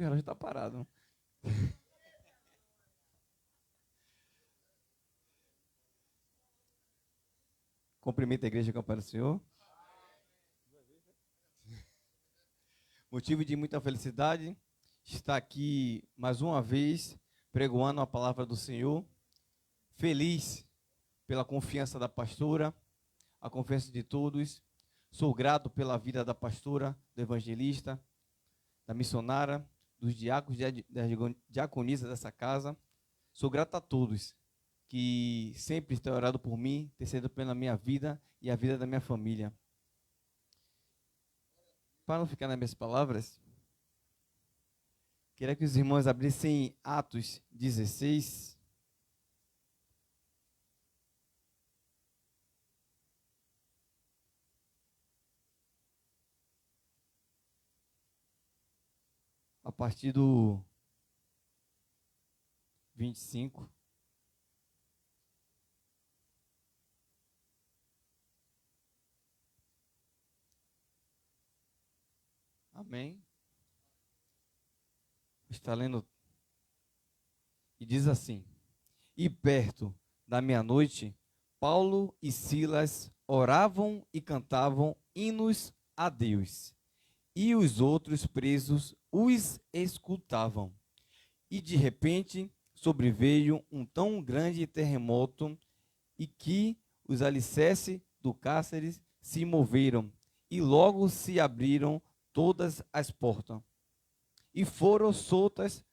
que o relógio está parado. Cumprimento a igreja com a paz do Senhor. Motivo de muita felicidade estar aqui mais uma vez pregoando a palavra do Senhor. Feliz pela confiança da pastora, a confiança de todos. Sou grato pela vida da pastora, do evangelista, da missionária, dos diáconos e das diaconisas dessa casa. Sou grato a todos que sempre têm orado por mim, intercedendo pela minha vida e a vida da minha família. Para não ficar nas minhas palavras, queria que os irmãos abrissem Atos 16. A partir do 25. Amém. Está lendo. E diz assim: E perto da meia-noite, Paulo e Silas oravam e cantavam hinos a Deus. E os outros presos os escutavam. E de repente sobreveio um tão grande terremoto e que os alicerces do cárcere se moveram e logo se abriram todas as portas. E foram soltas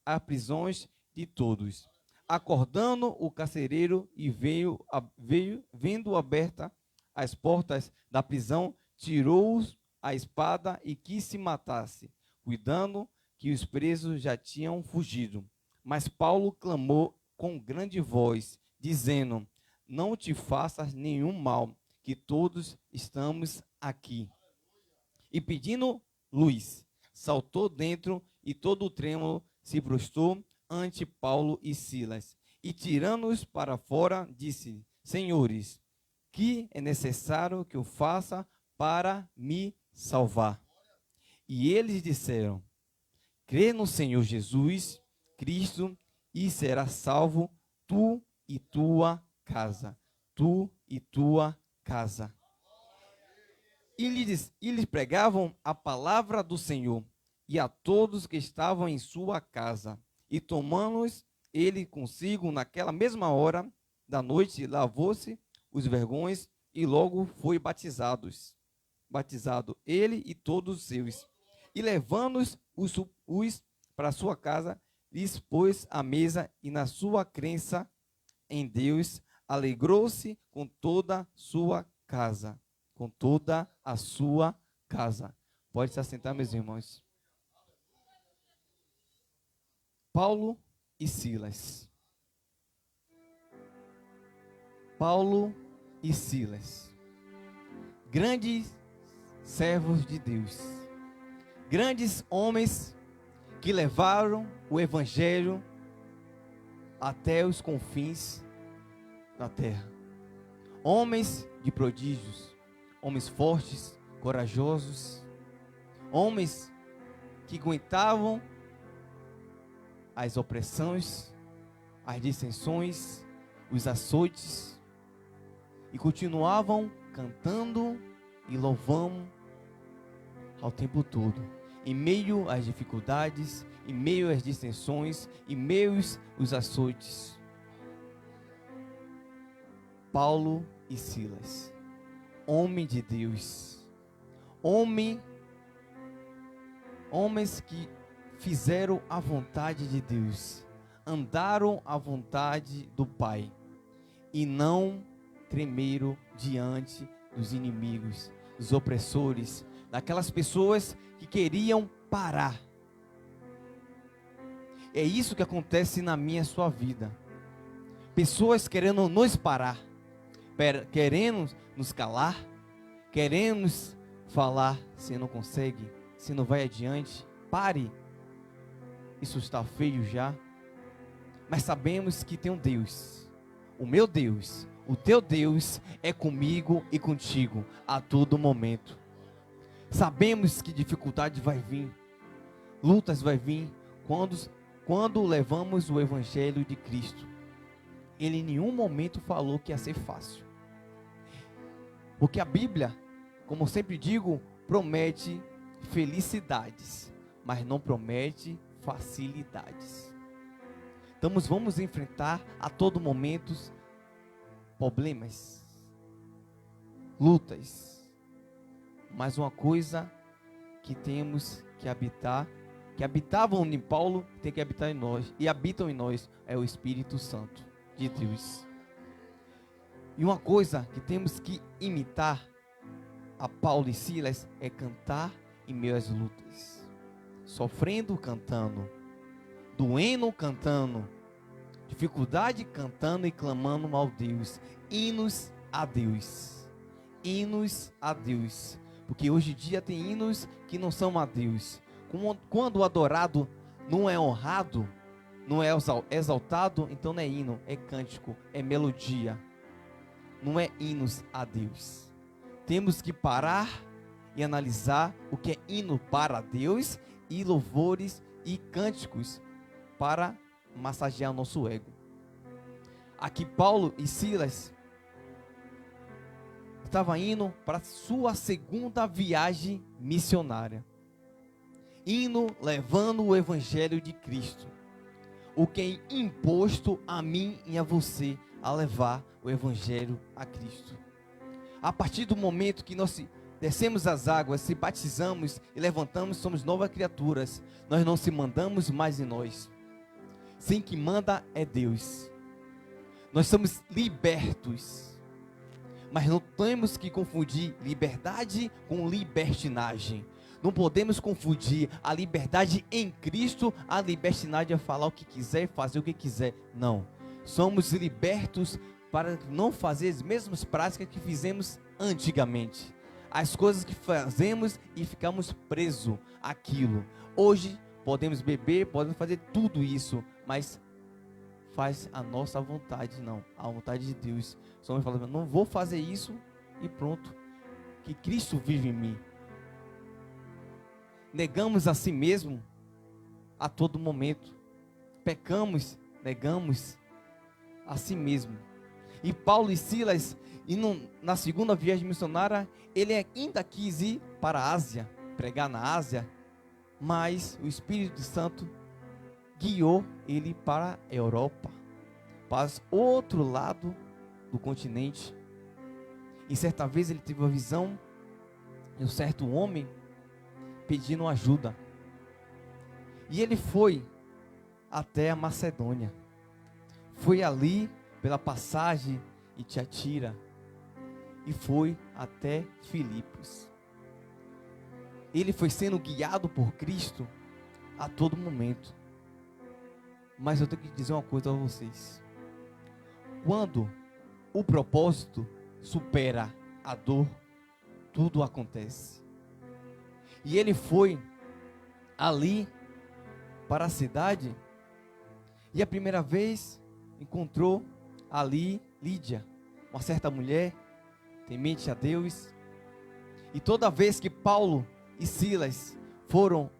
as prisões de todos. Acordando o carcereiro e vendo aberta as portas da prisão, tirou a espada e quis se matasse, cuidando que os presos já tinham fugido. Mas Paulo clamou com grande voz, dizendo: Não te faças nenhum mal, que todos estamos aqui. E pedindo luz, saltou dentro e todo trêmulo se prostrou ante Paulo e Silas. E tirando-os para fora, disse: Senhores, que é necessário que eu faça para me salvar? E eles disseram: Crê no Senhor Jesus Cristo e serás salvo, tu e tua casa. Tu e tua casa. E lhes pregavam a palavra do Senhor e a todos que estavam em sua casa. E tomando-os ele consigo naquela mesma hora da noite, lavou-se os vergões e logo foi batizado ele e todos os seus. E levando-os para sua casa, lhes pôs a mesa e na sua crença em Deus, alegrou-se com toda a sua casa. Com toda a sua casa. Pode se assentar, meus irmãos. Paulo e Silas. Paulo e Silas. Grandes servos de Deus. Grandes homens que levaram o evangelho até os confins da terra. Homens de prodígios. Homens fortes, corajosos, homens que aguentavam as opressões, as dissensões, os açoites, e continuavam cantando e louvando ao tempo todo, em meio às dificuldades, em meio às dissensões, em meio aos açoites. Paulo e Silas. Homem de Deus, homens que fizeram a vontade de Deus, andaram à vontade do Pai e não tremeram diante dos inimigos, dos opressores, daquelas pessoas que queriam parar. É isso que acontece na minha e sua vida. Pessoas querendo nos parar, querendo nos calar, querendo nos falar: você não consegue, você não vai adiante, pare, isso está feio já. Mas sabemos que tem um Deus, o meu Deus, o teu Deus é comigo e contigo a todo momento. Sabemos que dificuldade vai vir, lutas vai vir quando levamos o evangelho de Cristo. Ele em nenhum momento falou que ia ser fácil. Porque a Bíblia, como sempre digo, promete felicidades, mas não promete facilidades. Então vamos enfrentar a todo momento problemas, lutas. Mas uma coisa que temos que habitar, que habitavam em Paulo, tem que habitar em nós, e habitam em nós, é o Espírito Santo de Deus. E uma coisa que temos que imitar a Paulo e Silas é cantar em meio às lutas, sofrendo cantando, doendo cantando, dificuldade cantando e clamando ao Deus, hinos a Deus, hinos a Deus, porque hoje em dia tem hinos que não são a Deus. Quando o adorado não é honrado, não é exaltado, então não é hino, é cântico, é melodia, não é hinos a Deus. Temos que parar e analisar o que é hino para Deus e louvores e cânticos para massagear o nosso ego. Aqui Paulo e Silas estavam indo para sua segunda viagem missionária, indo levando o evangelho de Cristo, o que é imposto a mim e a você a levar o evangelho a Cristo. A partir do momento que nós descemos as águas, se batizamos e levantamos, somos novas criaturas. Nós não se mandamos mais em nós. Sim, que manda é Deus. Nós somos libertos. Mas não temos que confundir liberdade com libertinagem. Não podemos confundir a liberdade em Cristo, a libertinagem é falar o que quiser, fazer o que quiser. Não. Somos libertos para não fazer as mesmas práticas que fizemos antigamente. As coisas que fazemos e ficamos presos àquilo. Hoje podemos beber, podemos fazer tudo isso, mas faz a nossa vontade, não, a vontade de Deus. Somos falando, não vou fazer isso e pronto, que Cristo vive em mim. Negamos a si mesmo a todo momento, pecamos, negamos a si mesmo. E Paulo e Silas, na segunda viagem missionária, ele ainda quis ir para a Ásia, pregar na Ásia, mas o Espírito Santo guiou ele para a Europa, para o outro lado do continente. E certa vez ele teve uma visão de um certo homem pedindo ajuda. E ele foi até a Macedônia. Foi ali pela passagem de Tiatira e foi até Filipos. Ele foi sendo guiado por Cristo a todo momento. Mas eu tenho que dizer uma coisa a vocês. Quando o propósito supera a dor, tudo acontece. E ele foi ali para a cidade e a primeira vez encontrou ali Lídia, uma certa mulher temente a Deus. E toda vez que Paulo e Silas foram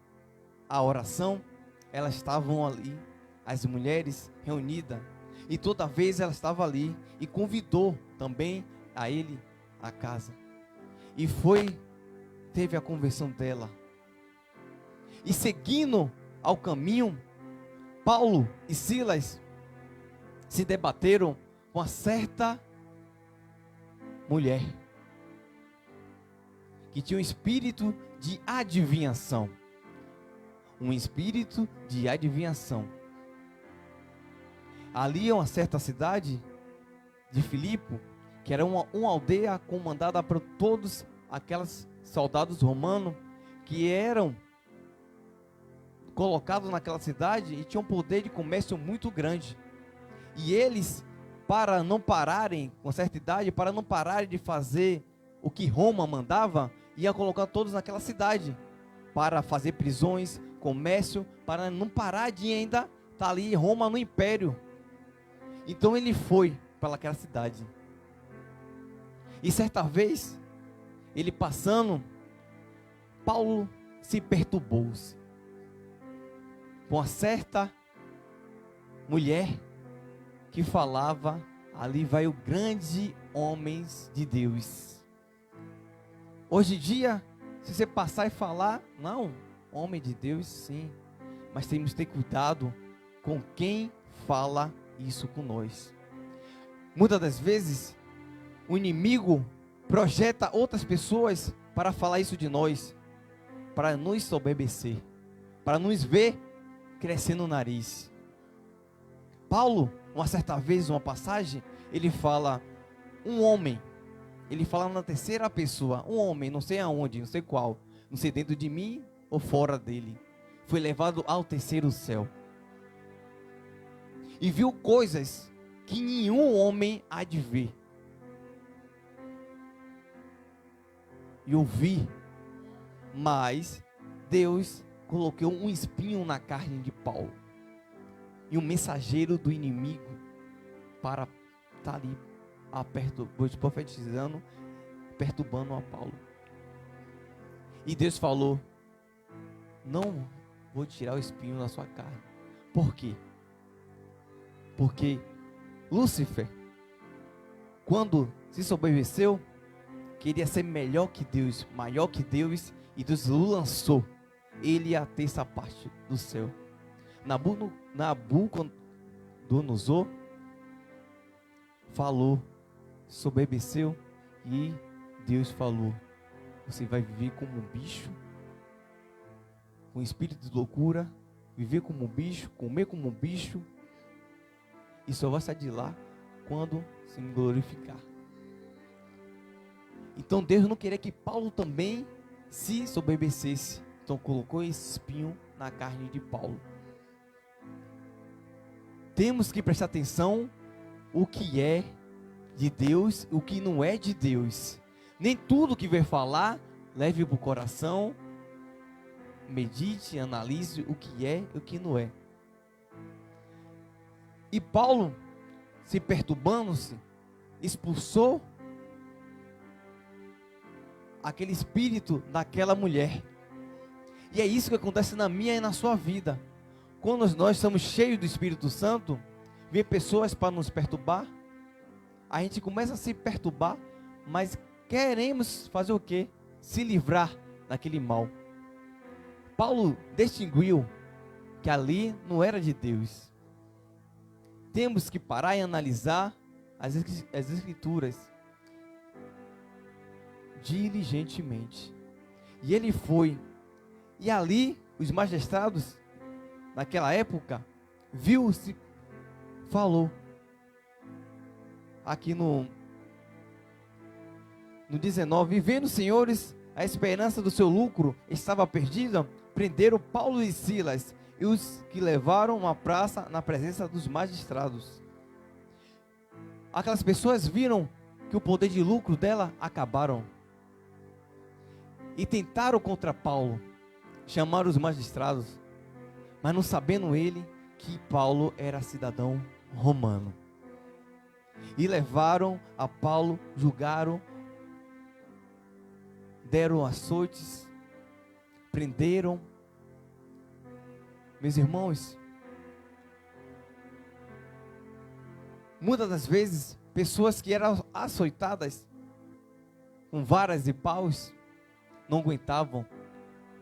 à oração, elas estavam ali, as mulheres reunidas, e toda vez ela estava ali e convidou também a ele à casa. E teve a conversão dela. E seguindo ao caminho, Paulo e Silas se debateram com uma certa mulher que tinha um espírito de adivinhação. Um espírito de adivinhação. Ali é uma certa cidade de Filipe, que era uma aldeia comandada por todos aqueles soldados romanos que eram colocados naquela cidade e tinham um poder de comércio muito grande. E eles, para não pararem com certa idade, para não pararem de fazer o que Roma mandava, ia colocar todos naquela cidade para fazer prisões, comércio, para não parar de ainda estar ali Roma no império. Então ele foi para aquela cidade. E certa vez, ele passando, Paulo se perturbou-se. por uma certa mulher que falava, ali vai o grande homem de Deus. Hoje em dia, se você passar e falar, não, homem de Deus, sim, mas temos que ter cuidado com quem fala isso com nós. Muitas das vezes, o inimigo projeta outras pessoas para falar isso de nós, para nos soberbecer, para nos ver crescendo o nariz. Paulo, uma certa vez, uma passagem, ele fala, um homem, ele fala na terceira pessoa, um homem, não sei aonde, não sei qual, não sei dentro de mim ou fora dele, foi levado ao terceiro céu, e viu coisas que nenhum homem há de ver, e ouvi, mas Deus colocou um espinho na carne de Paulo, e um mensageiro do inimigo, para estar ali, profetizando, perturbando a Paulo. E Deus falou, não vou tirar o espinho da sua carne. Por quê? Porque Lúcifer, quando se soberbeceu, queria ser melhor que Deus, maior que Deus, e Deus o lançou. Ele ia ter essa parte do céu. Nabucodonosor falou, soberbeceu, e Deus falou, você vai viver como um bicho, com espírito de loucura, viver como um bicho, comer como um bicho, e só vai sair de lá quando se me glorificar. Então Deus não queria que Paulo também se soberbecesse, então colocou esse espinho na carne de Paulo. Temos que prestar atenção o que é de Deus, o que não é de Deus. Nem tudo que vai falar, leve para o coração, medite, analise o que é e o que não é. E Paulo, se perturbando-se, expulsou aquele espírito daquela mulher. E é isso que acontece na minha e na sua vida. Quando nós estamos cheios do Espírito Santo, vem pessoas para nos perturbar, a gente começa a se perturbar, mas queremos fazer o quê? Se livrar daquele mal. Paulo distinguiu que ali não era de Deus. Temos que parar e analisar as escrituras diligentemente. E ele foi, e ali os magistrados naquela época viu-se, falou aqui no 19, e vendo, senhores, a esperança do seu lucro estava perdida, prenderam Paulo e Silas, e os que levaram à praça na presença dos magistrados. Aquelas pessoas viram que o poder de lucro dela acabaram, e tentaram contra Paulo, chamaram os magistrados, mas não sabendo ele que Paulo era cidadão romano. E levaram a Paulo, julgaram, deram açoites, prenderam. Meus irmãos, muitas das vezes, pessoas que eram açoitadas com varas e paus, não aguentavam,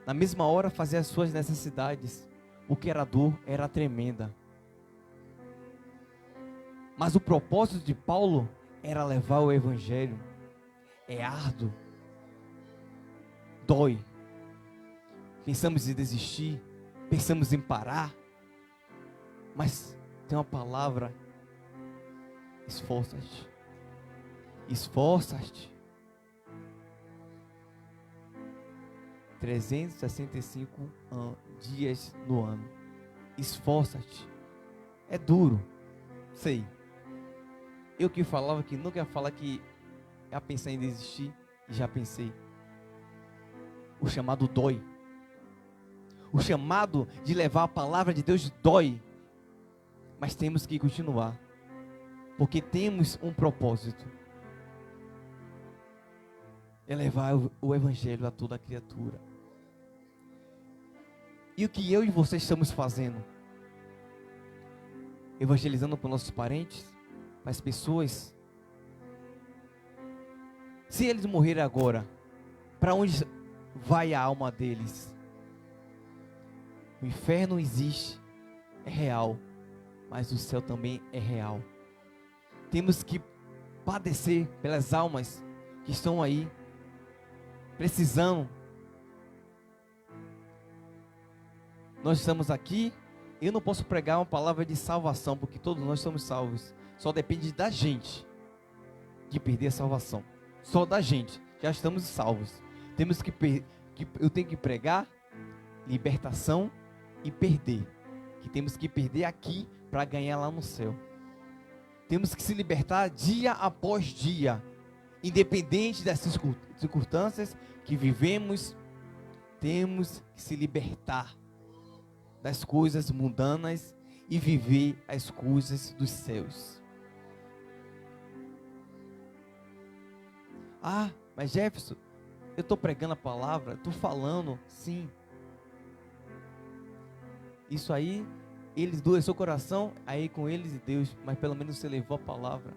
na mesma hora fazer as suas necessidades, porque a dor era tremenda. Mas o propósito de Paulo era levar o evangelho. É árduo, dói, pensamos em desistir, pensamos em parar, mas tem uma palavra: esforça-te, esforça-te. 365 dias no ano. Esforça-te. É duro, sei. Eu que falava que nunca ia falar, que já pensei em desistir, e já pensei. O chamado dói. O chamado de levar a palavra de Deus dói. Mas temos que continuar, porque temos um propósito: é levar o evangelho a toda criatura. E o que eu e você estamos fazendo? Evangelizando para nossos parentes, para as pessoas. Se eles morrerem agora, para onde vai a alma deles? O inferno existe, é real, mas o céu também é real. Temos que padecer pelas almas que estão aí, precisando. Nós estamos aqui, eu não posso pregar uma palavra de salvação, porque todos nós somos salvos. Só depende da gente de perder a salvação. Só da gente, já estamos salvos. Eu tenho que pregar libertação e perder. Que temos que perder aqui para ganhar lá no céu. Temos que se libertar dia após dia, independente das circunstâncias que vivemos. Temos que se libertar das coisas mundanas e viver as coisas dos céus. Ah, mas Jefferson, eu estou pregando a palavra, estou falando, sim. Isso aí, eles doam seu coração, aí com eles e Deus, mas pelo menos você levou a palavra.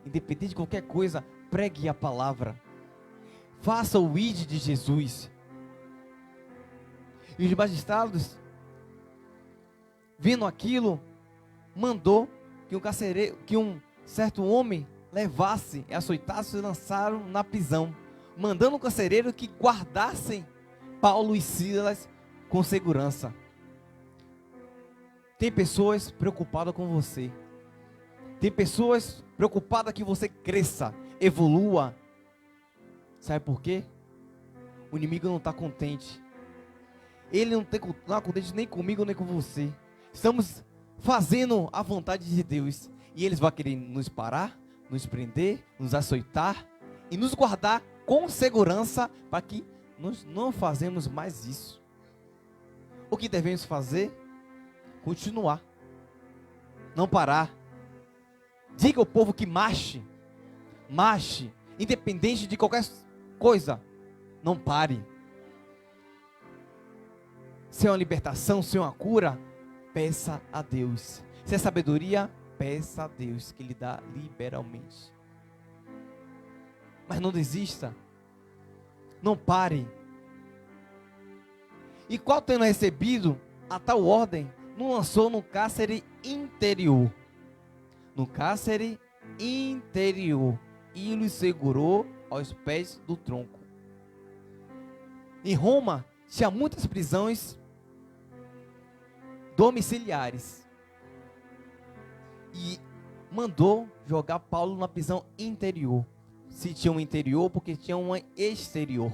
Independente de qualquer coisa, pregue a palavra. Faça o ID de Jesus. E os magistrados, vendo aquilo, mandou que um certo homem levasse, açoitasse e lançaram na prisão, mandando o carcereiro que guardassem Paulo e Silas com segurança. Tem pessoas preocupadas com você. Tem pessoas preocupadas que você cresça, evolua. Sabe por quê? O inimigo não está contente. Ele não está contente nem comigo nem com você. Estamos fazendo a vontade de Deus. E eles vão querer nos parar, nos prender, nos açoitar e nos guardar com segurança para que nós não fazemos mais isso. O que devemos fazer? Continuar. Não parar. Diga ao povo que marche. Marche. Independente de qualquer coisa. Não pare. Se é uma libertação, se é uma cura, peça a Deus. Se é sabedoria, peça a Deus que lhe dá liberalmente. Mas não desista. Não pare. E qual tendo recebido a tal ordem, não lançou no cárcere interior. No cárcere interior. E lhe segurou aos pés do tronco. Em Roma, tinha muitas prisões domiciliares. E mandou jogar Paulo na prisão interior. Se tinha um interior, porque tinha uma exterior.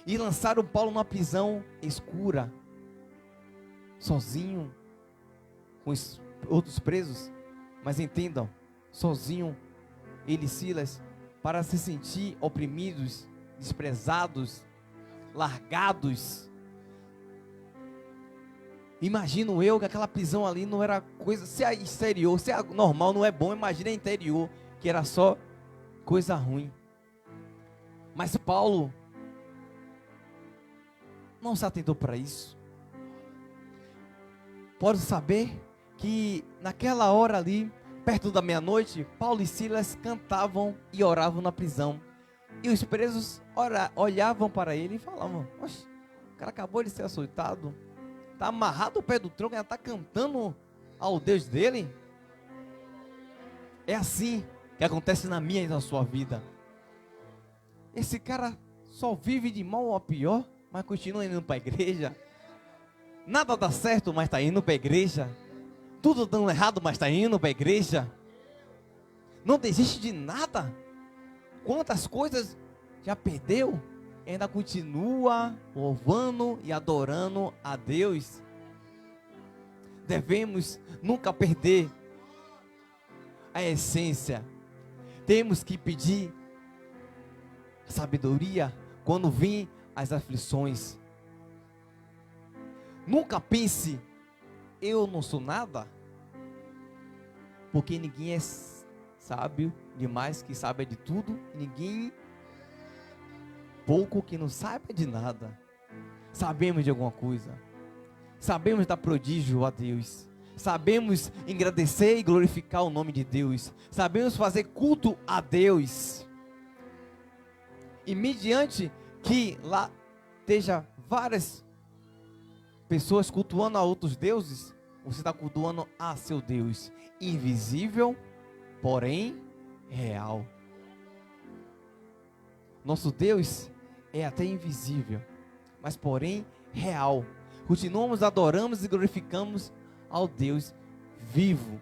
E lançaram Paulo na prisão escura, sozinho, com os outros presos. Mas entendam, sozinho, ele e Silas, para se sentir oprimidos, desprezados, largados. Imagino eu que aquela prisão ali não era coisa, se é exterior, se é normal, não é bom, imagina a interior, que era só coisa ruim. Mas Paulo não se atentou para isso. Pode saber que naquela hora ali, perto da meia-noite, Paulo e Silas cantavam e oravam na prisão. E os presos olhavam para ele e falavam: oxe, o cara acabou de ser açoitado, está amarrado ao pé do tronco e ainda está cantando ao Deus dele. É assim que acontece na minha e na sua vida. Esse cara só vive de mal a pior, mas continua indo para a igreja. Nada dá certo, mas está indo para a igreja. Tudo dando errado, mas está indo para a igreja. Não desiste de nada. Quantas coisas já perdeu, ainda continua louvando e adorando a Deus. Devemos nunca perder a essência. Temos que pedir sabedoria quando vêm as aflições. Nunca pense: eu não sou nada, porque ninguém é sábio demais que sabe de tudo, ninguém pouco que não sabe de nada. Sabemos de alguma coisa. sabemos dar prodígio a Deus, sabemos agradecer e glorificar o nome de Deus, sabemos fazer culto a Deus. E mediante que lá esteja várias pessoas cultuando a outros deuses, você está cultuando a seu Deus, invisível, porém real. Nosso Deus é até invisível, mas porém real. Continuamos, adoramos e glorificamos ao Deus vivo.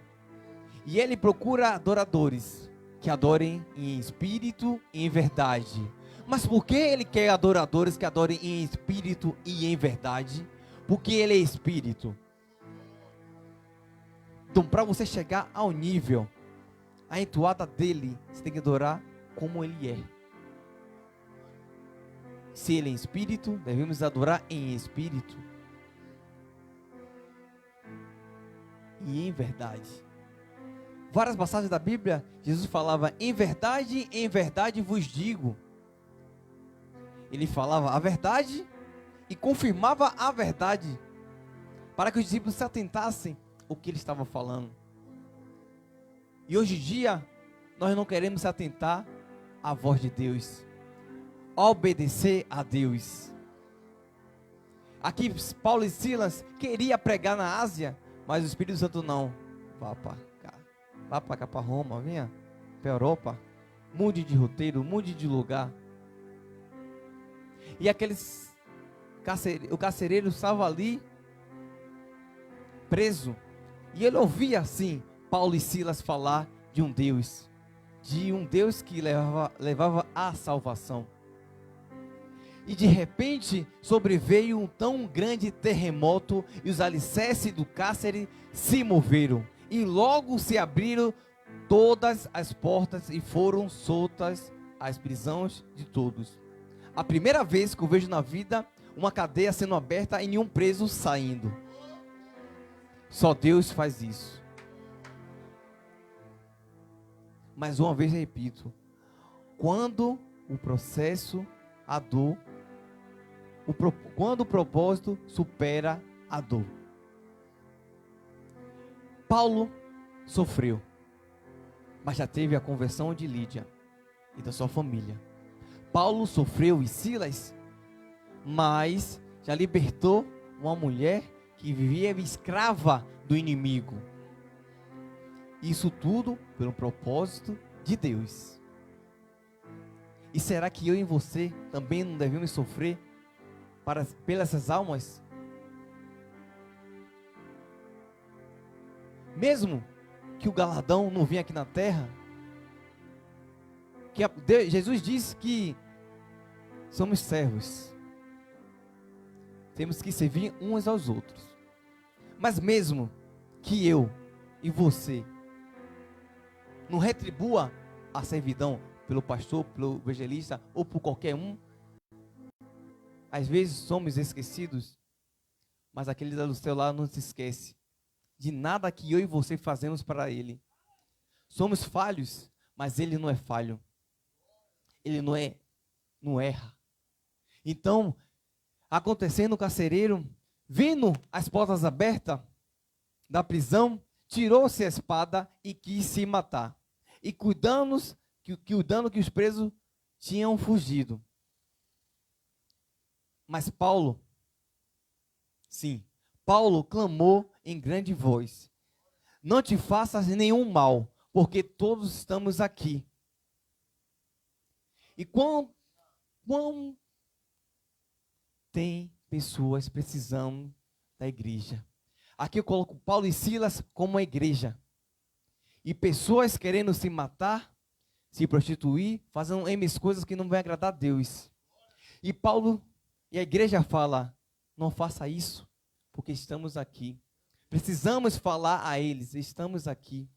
E Ele procura adoradores que adorem em espírito e em verdade. Mas por que Ele quer adoradores que adorem em espírito e em verdade? Porque Ele é espírito. Então, para você chegar ao nível, a entoada dele, você tem que adorar como Ele é. Se Ele é espírito, devemos adorar em espírito e em verdade. Várias passagens da Bíblia, Jesus falava: em verdade vos digo. Ele falava a verdade e confirmava a verdade, para que os discípulos se atentassem ao que ele estava falando. E hoje em dia, nós não queremos se atentar à voz de Deus, obedecer a Deus. Aqui Paulo e Silas queria pregar na Ásia, mas o Espírito Santo não. Vá para cá, para Roma, venha para a Europa, mude de roteiro, mude de lugar. E o carcereiro estava ali preso, e ele ouvia assim Paulo e Silas falar de um Deus que levava à salvação. E de repente sobreveio um tão grande terremoto, e os alicerces do cárcere se moveram, e logo se abriram todas as portas e foram soltas as prisões de todos. A primeira vez que eu vejo na vida uma cadeia sendo aberta e nenhum preso saindo. Só Deus faz isso. Mais uma vez repito, quando o processo, a dor, quando o propósito supera a dor. Paulo sofreu, mas já teve a conversão de Lídia e da sua família. Paulo sofreu, e Silas, mas já libertou uma mulher que vivia escrava do inimigo. Isso tudo pelo propósito de Deus. E será que eu e você também não devemos sofrer pelas essas almas? Mesmo que o galardão não venha aqui na terra, Jesus diz que somos servos, temos que servir uns aos outros. Mas mesmo que eu e você não retribua a servidão pelo pastor, pelo evangelista ou por qualquer um, às vezes somos esquecidos, mas aquele do céu lá não se esquece de nada que eu e você fazemos para ele. Somos falhos, mas ele não é falho. Ele não erra. Então, acontecendo o carcereiro, vendo as portas abertas da prisão, tirou-se a espada e quis se matar. E cuidando que os presos tinham fugido. Mas Paulo clamou em grande voz: não te faças nenhum mal, porque todos estamos aqui. E quão tem pessoas precisando da igreja. Aqui eu coloco Paulo e Silas como uma igreja. E pessoas querendo se matar, se prostituir, fazendo M coisas que não vão agradar a Deus. E Paulo e a igreja fala: não faça isso, porque estamos aqui. Precisamos falar a eles, estamos aqui.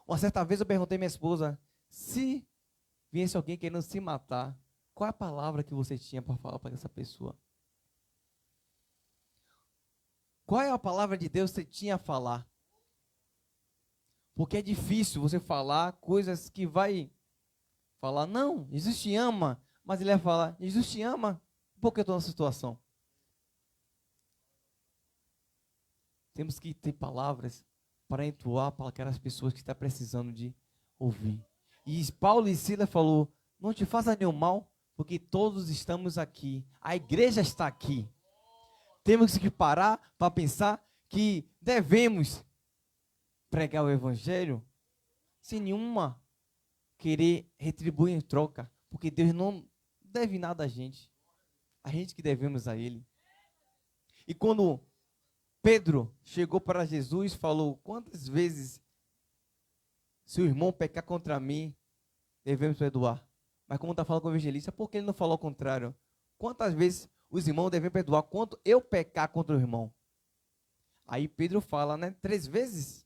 Uma certa vez eu perguntei à minha esposa: se viesse alguém querendo se matar, qual é a palavra que você tinha para falar para essa pessoa? Qual é a palavra de Deus que você tinha a falar? Porque é difícil você falar coisas que vai falar: não, Jesus te ama. Mas ele vai falar: Jesus te ama, por que eu estou nessa situação? temos que ter palavras para entoar para aquelas pessoas que estão precisando de ouvir. E Paulo e Silas falou, não te faça nenhum mal, porque todos estamos aqui. A igreja está aqui. Temos que parar para pensar que devemos pregar o evangelho sem nenhuma querer retribuir em troca, porque Deus não deve nada a gente que devemos a Ele. E quando Pedro chegou para Jesus e falou, quantas vezes se o irmão pecar contra mim, devemos perdoar? Mas como está falando com o evangelista, por que ele não falou o contrário? Quantas vezes os irmãos devem perdoar quanto eu pecar contra o irmão? Aí Pedro fala, 3 vezes?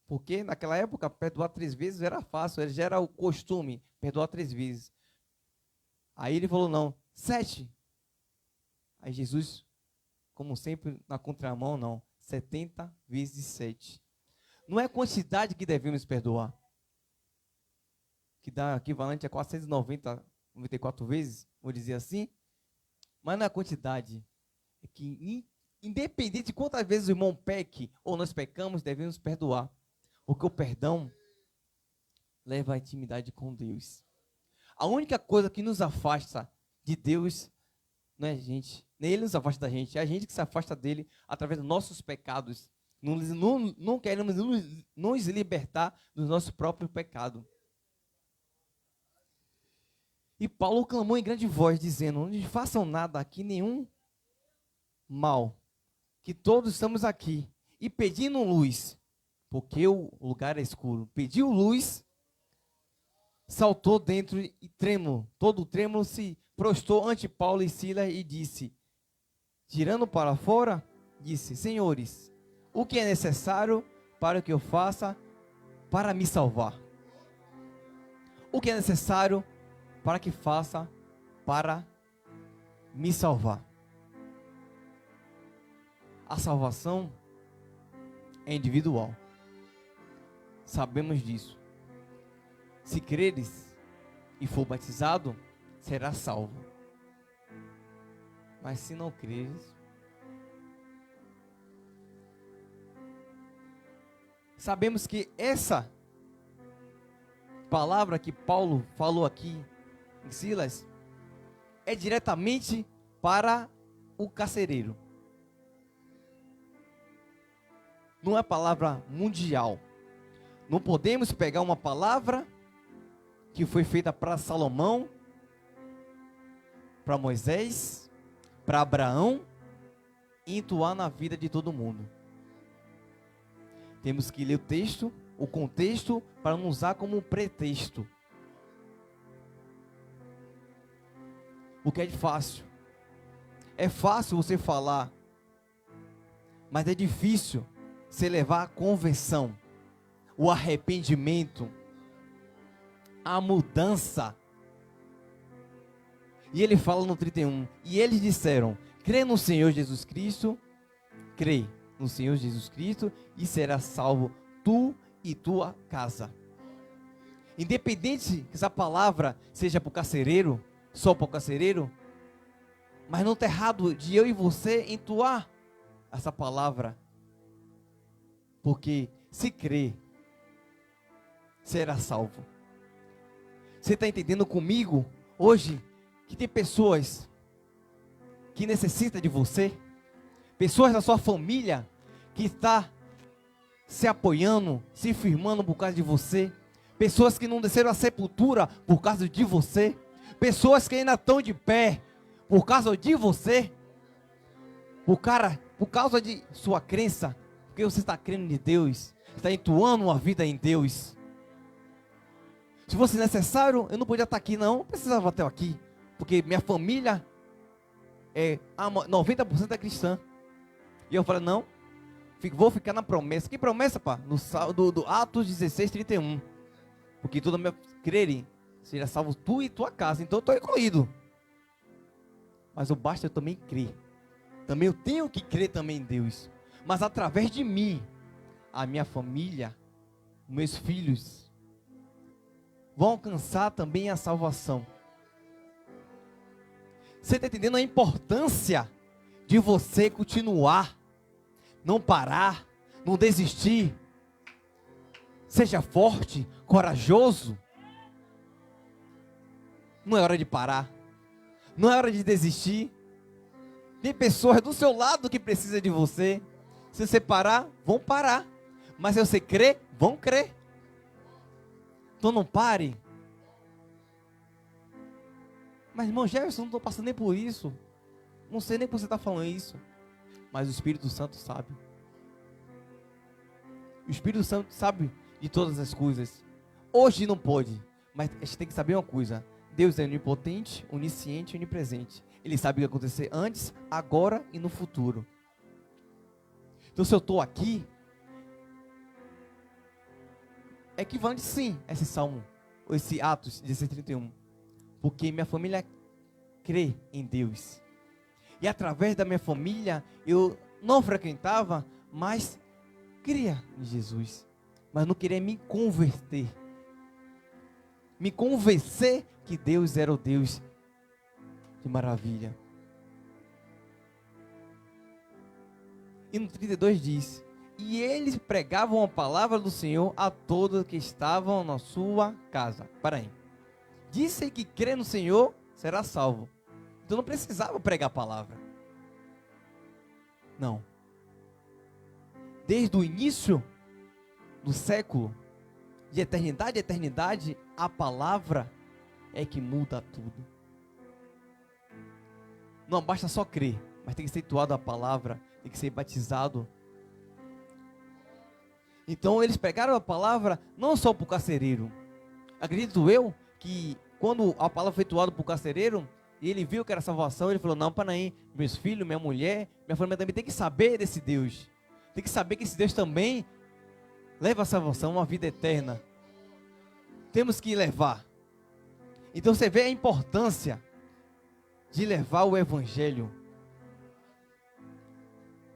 Porque naquela época, perdoar 3 vezes era fácil, já era o costume, perdoar 3 vezes. Aí ele falou, não, 7. Aí Jesus, como sempre, na contramão, não, 70 vezes 7. Não é a quantidade que devemos perdoar, que dá equivalente a 494 vezes, vou dizer assim, mas não é a quantidade, é que independente de quantas vezes o irmão peque ou nós pecamos, devemos perdoar, porque o perdão leva à intimidade com Deus. A única coisa que nos afasta de Deus não é a gente, nem Ele nos afasta da gente, é a gente que se afasta dele através dos nossos pecados. Não queremos nos libertar do nosso próprio pecado. E Paulo clamou em grande voz, dizendo, não façam nada aqui, nenhum mal, que todos estamos aqui, e pedindo luz, porque o lugar é escuro. Pediu luz, saltou dentro e trêmulo, todo trêmulo se prostrou ante Paulo e Silas e disse, tirando para fora, disse, senhores, o que é necessário para que eu faça para me salvar? O que é necessário para que faça para me salvar? A salvação é individual. Sabemos disso. Se creres e for batizado, será salvo. Mas se não creres, sabemos que essa palavra que Paulo falou aqui em Silas é diretamente para o carcereiro. Não é palavra mundial. Não podemos pegar uma palavra que foi feita para Salomão, para Moisés, para Abraão, e entoar na vida de todo mundo. Temos que ler o texto, o contexto, para não usar como pretexto. O que é fácil. É fácil você falar, mas é difícil você levar a conversão, o arrependimento, a mudança. E ele fala no 31, e eles disseram, crê no Senhor Jesus Cristo, crê no Senhor Jesus Cristo e será salvo tu e tua casa. Independente que essa palavra seja para o carcereiro, só para o carcereiro, mas não está errado de eu e você entoar essa palavra, porque se crer, será salvo. Você está entendendo comigo hoje que tem pessoas que necessitam de você, pessoas da sua família que está se apoiando, se firmando por causa de você, pessoas que não desceram a sepultura por causa de você, pessoas que ainda estão de pé por causa de você, por causa de sua crença, porque você está crendo em Deus, está entoando uma vida em Deus. Se fosse necessário, eu não podia estar aqui não precisava estar aqui, porque minha família é 90% é cristã. E eu falei, não, vou ficar na promessa. Que promessa, pá? Do Atos 16:31. Porque toda minha crerem, seja salvo tu e tua casa. Então eu estou incluído. Mas o basta eu também crer. Também eu tenho que crer também em Deus. Mas através de mim, a minha família, meus filhos, vão alcançar também a salvação. Você está entendendo a importância de você continuar, não parar, não desistir. Seja forte, corajoso. Não é hora de parar. Não é hora de desistir. Tem pessoas do seu lado que precisam de você. Se você parar, vão parar. Mas se você crer, vão crer. Então não pare. Mas irmão Jefferson, não estou passando nem por isso. Não sei nem por que você está falando isso. Mas o Espírito Santo sabe. O Espírito Santo sabe de todas as coisas. Hoje não pode. Mas a gente tem que saber uma coisa. Deus é onipotente, onisciente e onipresente. Ele sabe o que vai acontecer antes, agora e no futuro. Então se eu estou aqui, é equivalente sim a esse Salmo, ou esse Atos 16:31. Porque minha família crê em Deus. E através da minha família, eu não frequentava, mas cria em Jesus. Mas não queria me converter. Me convencer que Deus era o Deus de maravilha. E no 32 diz: e eles pregavam a palavra do Senhor a todos que estavam na sua casa. Para aí. Disse que crê no Senhor será salvo. Então não precisava pregar a palavra. Não. Desde o início do século, de eternidade a eternidade, a palavra é que muda tudo. Não basta só crer, mas tem que ser entoado a palavra, tem que ser batizado. Então eles pregaram a palavra não só para o carcereiro. Acredito eu que quando a palavra foi entoada para o carcereiro, e ele viu que era salvação, ele falou: não, para aí, meus filhos, minha mulher, minha família também tem que saber desse Deus. Tem que saber que esse Deus também leva a salvação, uma vida eterna. Temos que levar. Então você vê a importância de levar o evangelho.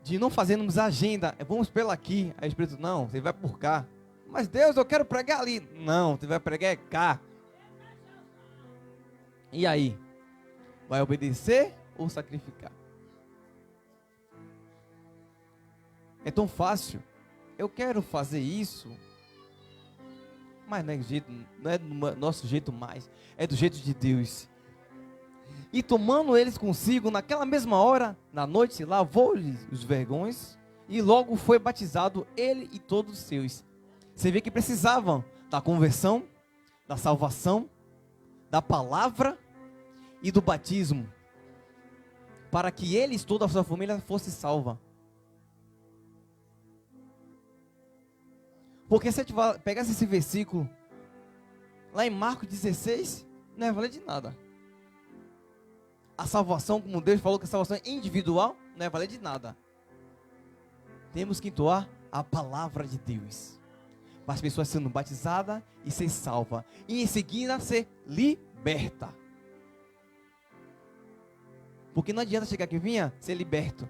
De não fazermos agenda, vamos pela aqui. Aí o Espírito, não, você vai por cá. Mas Deus, eu quero pregar ali. Não, você vai pregar cá. E aí? Vai obedecer ou sacrificar? É tão fácil. Eu quero fazer isso. Mas não é do nosso jeito mais. É do jeito de Deus. E tomando eles consigo, naquela mesma hora, na noite, lavou-lhes os vergões. E logo foi batizado ele e todos os seus. Você vê que precisavam da conversão, da salvação, da palavra e do batismo. Para que eles, toda a sua família, fosse salva. Porque se a gente pegasse esse versículo, lá em Marcos 16, não ia valer de nada. A salvação, como Deus falou que a salvação é individual, não ia valer de nada. Temos que entoar a palavra de Deus. Para as pessoas sendo batizadas e ser salvas. E em seguida ser liberta. Porque não adianta chegar aqui, vinha, ser liberto.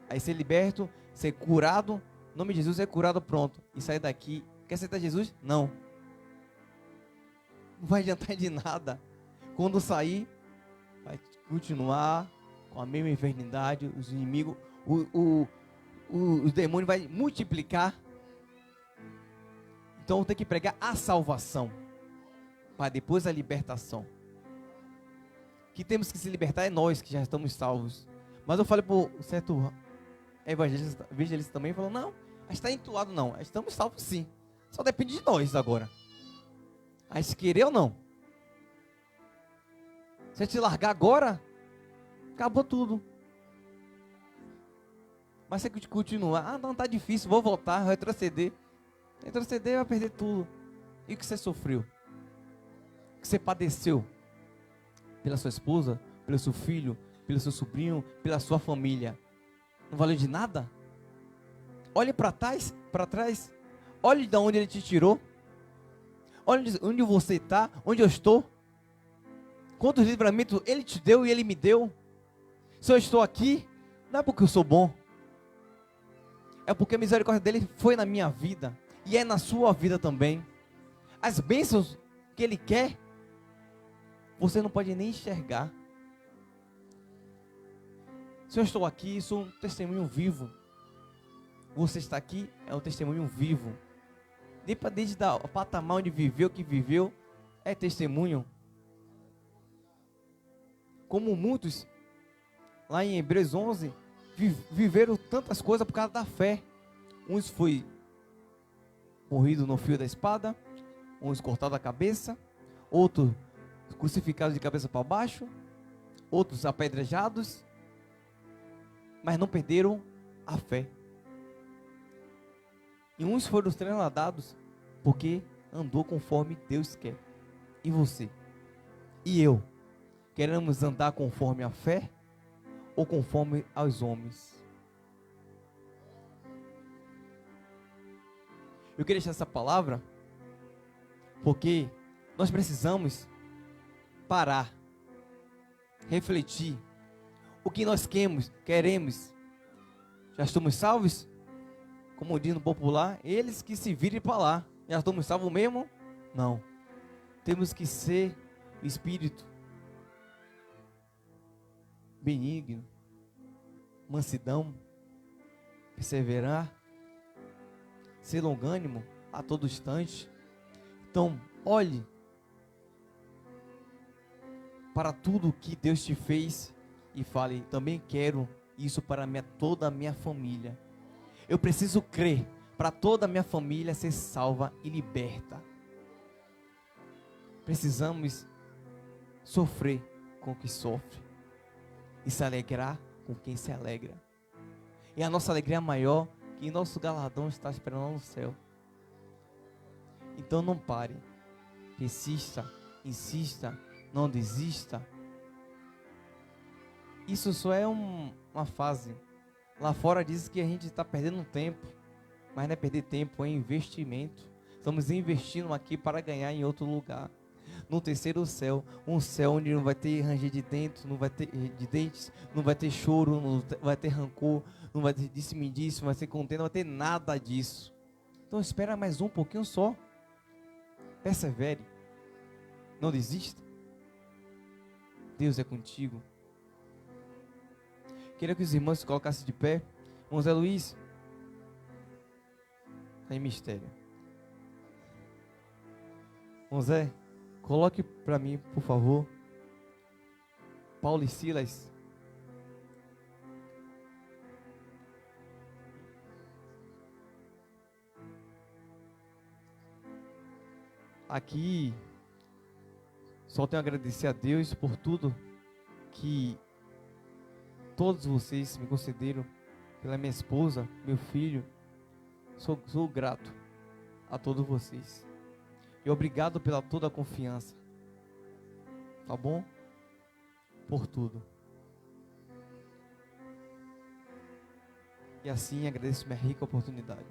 Aí ser liberto, ser curado. Em nome de Jesus, ser curado, pronto. E sair daqui. Quer aceitar Jesus? Não. Não vai adiantar de nada. Quando sair, vai continuar com a mesma enfermidade. Os inimigos, os demônios vai multiplicar. Então tem que pregar a salvação. Para depois a libertação. Que temos que se libertar é nós que já estamos salvos. Mas eu falei para o certo evangelista também, falou: não, a gente está entoado não, estamos salvos sim. Só depende de nós agora. A gente querer ou não. Se a gente largar agora, acabou tudo. Mas se a gente continuar, não, está difícil, vou voltar, retroceder. Retroceder vai perder tudo. E o que você sofreu? O que você padeceu? Pela sua esposa, pelo seu filho, pelo seu sobrinho, pela sua família. Não valeu de nada? Olhe para trás. Olhe de onde ele te tirou. Olhe onde você está, onde eu estou. Quantos livramentos ele te deu e ele me deu. Se eu estou aqui, não é porque eu sou bom. É porque a misericórdia dele foi na minha vida. E é na sua vida também. As bênçãos que ele quer, você não pode nem enxergar. Se eu estou aqui, sou um testemunho vivo. Você está aqui é um testemunho vivo. Independente da patamar onde viveu, que viveu, é testemunho. Como muitos, lá em Hebreus 11, viveram tantas coisas por causa da fé. Uns foi morrido no fio da espada, uns cortados a cabeça, outros crucificados de cabeça para baixo, outros apedrejados, mas não perderam a fé. E uns foram traslladados porque andou conforme Deus quer. E você? E eu? Queremos andar conforme a fé ou conforme aos homens? Eu queria deixar essa palavra porque nós precisamos parar, refletir. O que nós queremos. Já estamos salvos? Como diz no popular, eles que se virem para lá. Já estamos salvos mesmo? Não. Temos que ser espírito benigno, mansidão, perseverar, ser longânimo a todo instante. Então, olhe para tudo que Deus te fez e fale: também quero isso para toda a minha família. Eu preciso crer para toda a minha família ser salva e liberta. Precisamos sofrer com quem sofre e se alegrar com quem se alegra. E a nossa alegria é maior que nosso galardão está esperando no céu. Então não pare, persista, insista, não desista. Isso só é uma fase. Lá fora diz que a gente está perdendo tempo, mas não é perder tempo, é investimento. Estamos investindo aqui para ganhar em outro lugar. No terceiro céu, um céu onde não vai ter ranger de dentes, não vai ter de dentes, não vai ter choro, não vai ter rancor, não vai ter disse-me-disse, não vai ter contenda, não vai ter nada disso. Então espera mais um pouquinho só. Persevere. Não desista. Deus é contigo. Queria que os irmãos se colocassem de pé. Irmão Zé Luiz. Está em mistério. Irmão Zé, coloque para mim, por favor, Paulo e Silas. Aqui, só tenho a agradecer a Deus por tudo que todos vocês me concederam, pela minha esposa, meu filho. Sou grato a todos vocês. E obrigado pela toda a confiança. Tá bom? Por tudo. E assim agradeço minha rica oportunidade.